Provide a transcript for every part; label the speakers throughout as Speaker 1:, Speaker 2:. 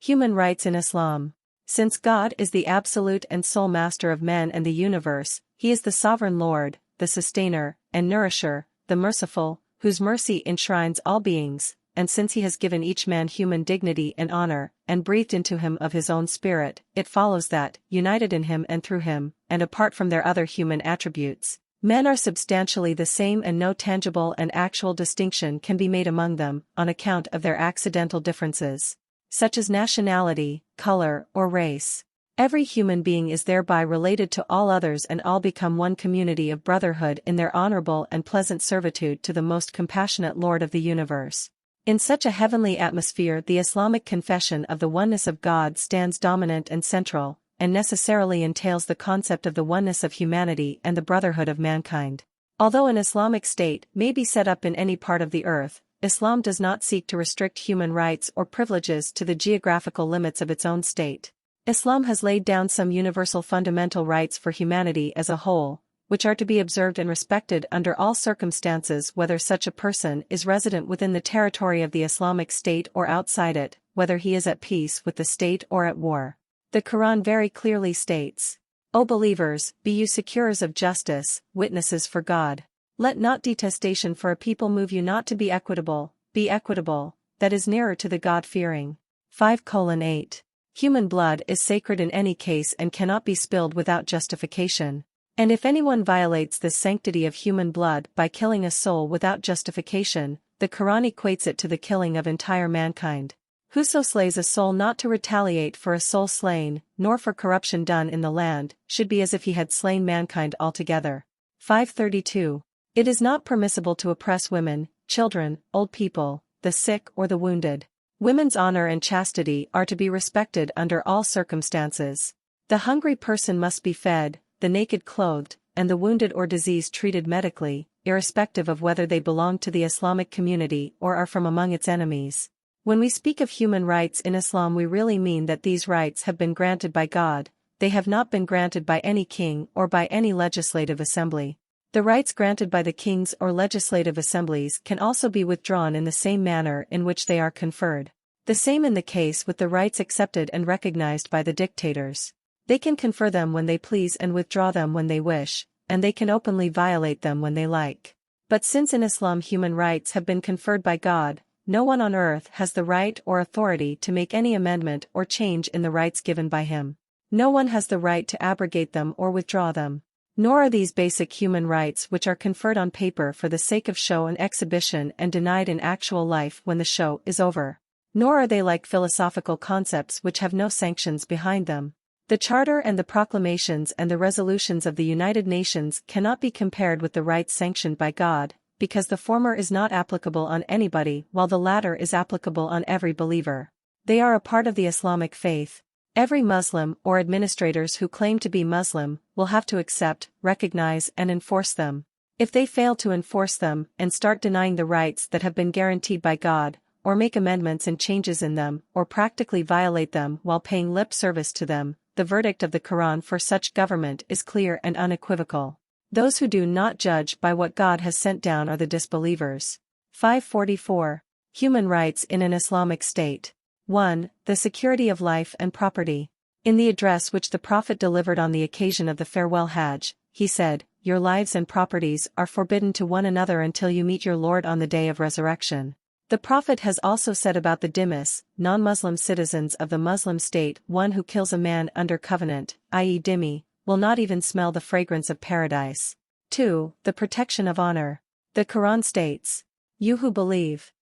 Speaker 1: Human rights in Islam. Since God is the absolute and sole master of man and the universe, he is the sovereign Lord, the sustainer, and nourisher, the merciful, whose mercy enshrines all beings, and since he has given each man human dignity and honor, and breathed into him of his own spirit, it follows that, united in him and through him, and apart from their other human attributes, men are substantially the same and no tangible and actual distinction can be made among them, on account of their accidental differences, such as nationality, color, or race. Every human being is thereby related to all others and all become one community of brotherhood in their honorable and pleasant servitude to the most compassionate Lord of the universe. In such a heavenly atmosphere, the Islamic confession of the oneness of God stands dominant and central, and necessarily entails the concept of the oneness of humanity and the brotherhood of mankind. Although an Islamic state may be set up in any part of the earth, Islam does not seek to restrict human rights or privileges to the geographical limits of its own state. Islam has laid down some universal fundamental rights for humanity as a whole, which are to be observed and respected under all circumstances, whether such a person is resident within the territory of the Islamic State or outside it, whether he is at peace with the state or at war. The Quran very clearly states, "O believers, be you securers of justice, witnesses for God. Let not detestation for a people move you not to be equitable, that is nearer to the God-fearing." 5:8. Human blood is sacred in any case and cannot be spilled without justification. And if anyone violates this sanctity of human blood by killing a soul without justification, the Quran equates it to the killing of entire mankind. Whoso slays a soul not to retaliate for a soul slain, nor for corruption done in the land, should be as if he had slain mankind altogether. 5:32. It is not permissible to oppress women, children, old people, the sick or the wounded. Women's honor and chastity are to be respected under all circumstances. The hungry person must be fed, the naked clothed, and the wounded or diseased treated medically, irrespective of whether they belong to the Islamic community or are from among its enemies. When we speak of human rights in Islam, we really mean that these rights have been granted by God, they have not been granted by any king or by any legislative assembly. The rights granted by the kings or legislative assemblies can also be withdrawn in the same manner in which they are conferred. The same in the case with the rights accepted and recognized by the dictators. They can confer them when they please and withdraw them when they wish, and they can openly violate them when they like. But since in Islam human rights have been conferred by God, no one on earth has the right or authority to make any amendment or change in the rights given by him. No one has the right to abrogate them or withdraw them. Nor are these basic human rights which are conferred on paper for the sake of show and exhibition and denied in actual life when the show is over. Nor are they like philosophical concepts which have no sanctions behind them. The Charter and the proclamations and the resolutions of the United Nations cannot be compared with the rights sanctioned by God, because the former is not applicable on anybody while the latter is applicable on every believer. They are a part of the Islamic faith. Every Muslim or administrators who claim to be Muslim will have to accept, recognize and enforce them. If they fail to enforce them and start denying the rights that have been guaranteed by God, or make amendments and changes in them, or practically violate them while paying lip service to them, the verdict of the Quran for such government is clear and unequivocal. Those who do not judge by what God has sent down are the disbelievers. 5:44. Human rights in an Islamic state. 1. The security of life and property. In the address which the Prophet delivered on the occasion of the farewell Hajj, he said, "Your lives and properties are forbidden to one another until you meet your Lord on the day of resurrection." The Prophet has also said about the dhimmis, non-Muslim citizens of the Muslim state, one who kills a man under covenant, i.e. dhimmi, will not even smell the fragrance of paradise. 2. The protection of honor. The Quran states, "You who believe,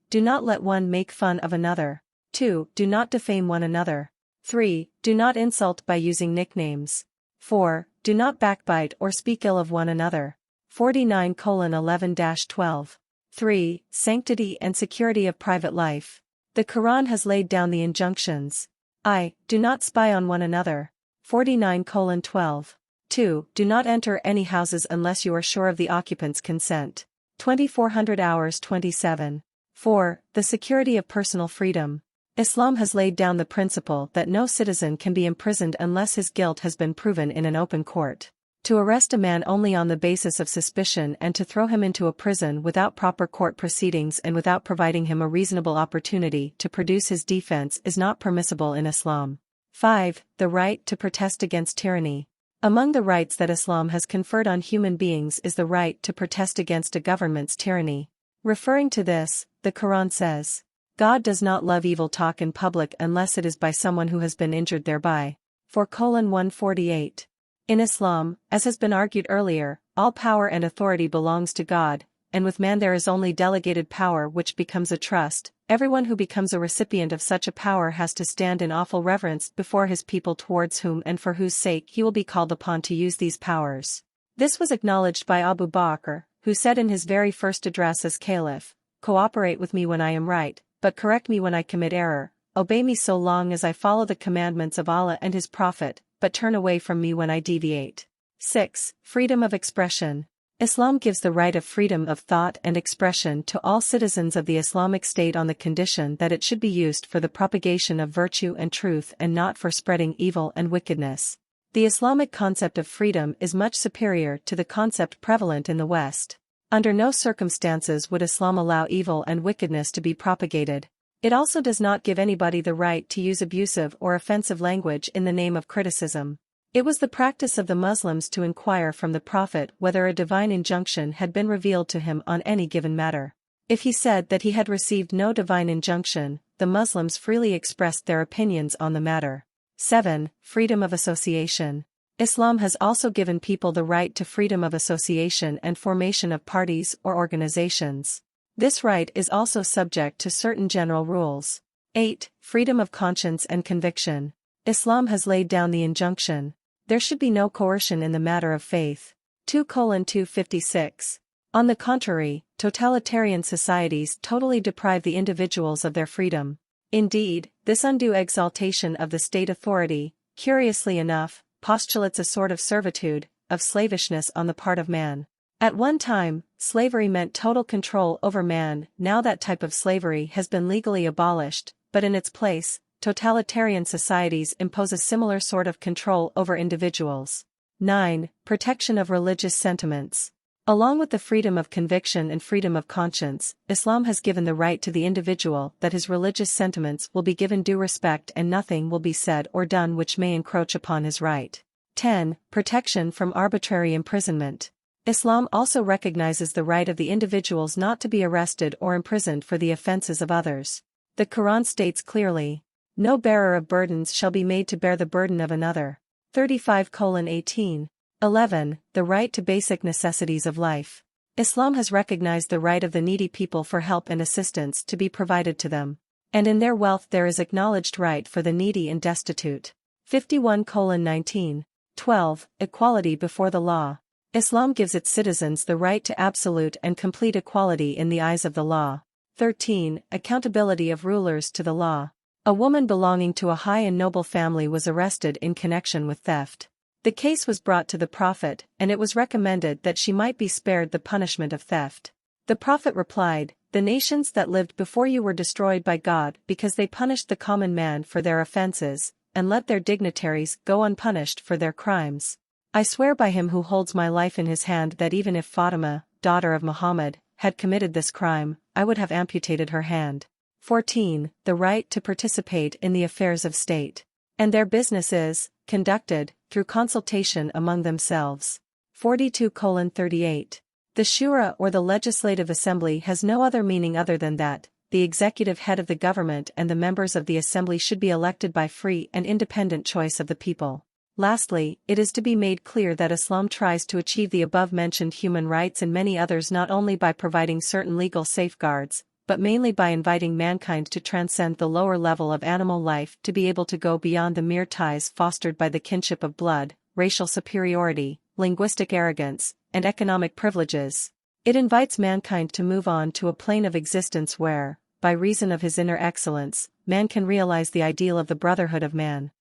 Speaker 1: do not let one make fun of another. 2. Do not defame one another. 3. Do not insult by using nicknames. 4. Do not backbite or speak ill of one another." 49:11-12. 3. Sanctity and security of private life. The Quran has laid down the injunctions. Do not spy on one another. 49:12. 2. Do not enter any houses unless you are sure of the occupants' consent. 2400 hours 27. 4. The security of personal freedom. Islam has laid down the principle that no citizen can be imprisoned unless his guilt has been proven in an open court. To arrest a man only on the basis of suspicion and to throw him into a prison without proper court proceedings and without providing him a reasonable opportunity to produce his defense is not permissible in Islam. 5. The right to protest against tyranny. Among the rights that Islam has conferred on human beings is the right to protest against a government's tyranny. Referring to this, the Quran says, God does not love evil talk in public unless it is by someone who has been injured thereby. 4:148. In Islam, as has been argued earlier, all power and authority belongs to God, and with man there is only delegated power which becomes a trust. Everyone who becomes a recipient of such a power has to stand in awful reverence before his people towards whom and for whose sake he will be called upon to use these powers. This was acknowledged by Abu Bakr, who said in his very first address as Caliph, "Cooperate with me when I am right, but correct me when I commit error. Obey me so long as I follow the commandments of Allah and His Prophet, but turn away from me when I deviate." 6. Freedom of expression. Islam gives the right of freedom of thought and expression to all citizens of the Islamic State on the condition that it should be used for the propagation of virtue and truth and not for spreading evil and wickedness. The Islamic concept of freedom is much superior to the concept prevalent in the West. Under no circumstances would Islam allow evil and wickedness to be propagated. It also does not give anybody the right to use abusive or offensive language in the name of criticism. It was the practice of the Muslims to inquire from the Prophet whether a divine injunction had been revealed to him on any given matter. If he said that he had received no divine injunction, the Muslims freely expressed their opinions on the matter. 7. Freedom of association. Islam has also given people the right to freedom of association and formation of parties or organizations. This right is also subject to certain general rules. 8. Freedom of conscience and conviction. Islam has laid down the injunction, there should be no coercion in the matter of faith. 2:256. On the contrary, totalitarian societies totally deprive the individuals of their freedom. Indeed, this undue exaltation of the state authority, curiously enough, postulates a sort of servitude, of slavishness on the part of man. At one time, slavery meant total control over man. Now that type of slavery has been legally abolished, but in its place, totalitarian societies impose a similar sort of control over individuals. 9. Protection of religious sentiments. Along with the freedom of conviction and freedom of conscience, Islam has given the right to the individual that his religious sentiments will be given due respect and nothing will be said or done which may encroach upon his right. 10. Protection from arbitrary imprisonment. Islam also recognizes the right of the individuals not to be arrested or imprisoned for the offenses of others. The Quran states clearly, "No bearer of burdens shall be made to bear the burden of another." 35:18. 11. The right to basic necessities of life. Islam has recognized the right of the needy people for help and assistance to be provided to them. And in their wealth there is acknowledged right for the needy and destitute. 51:19. 12. Equality before the law. Islam gives its citizens the right to absolute and complete equality in the eyes of the law. 13. Accountability of rulers to the law. A woman belonging to a high and noble family was arrested in connection with theft. The case was brought to the Prophet, and it was recommended that she might be spared the punishment of theft. The Prophet replied, "The nations that lived before you were destroyed by God because they punished the common man for their offenses, and let their dignitaries go unpunished for their crimes. I swear by him who holds my life in his hand that even if Fatima, daughter of Muhammad, had committed this crime, I would have amputated her hand." 14. The right to participate in the affairs of state. And their business is conducted through consultation among themselves. 42:38. The Shura or the Legislative Assembly has no other meaning other than that the executive head of the government and the members of the assembly should be elected by free and independent choice of the people. Lastly, it is to be made clear that Islam tries to achieve the above-mentioned human rights and many others not only by providing certain legal safeguards, but mainly by inviting mankind to transcend the lower level of animal life to be able to go beyond the mere ties fostered by the kinship of blood, racial superiority, linguistic arrogance, and economic privileges. It invites mankind to move on to a plane of existence where, by reason of his inner excellence, man can realize the ideal of the brotherhood of man.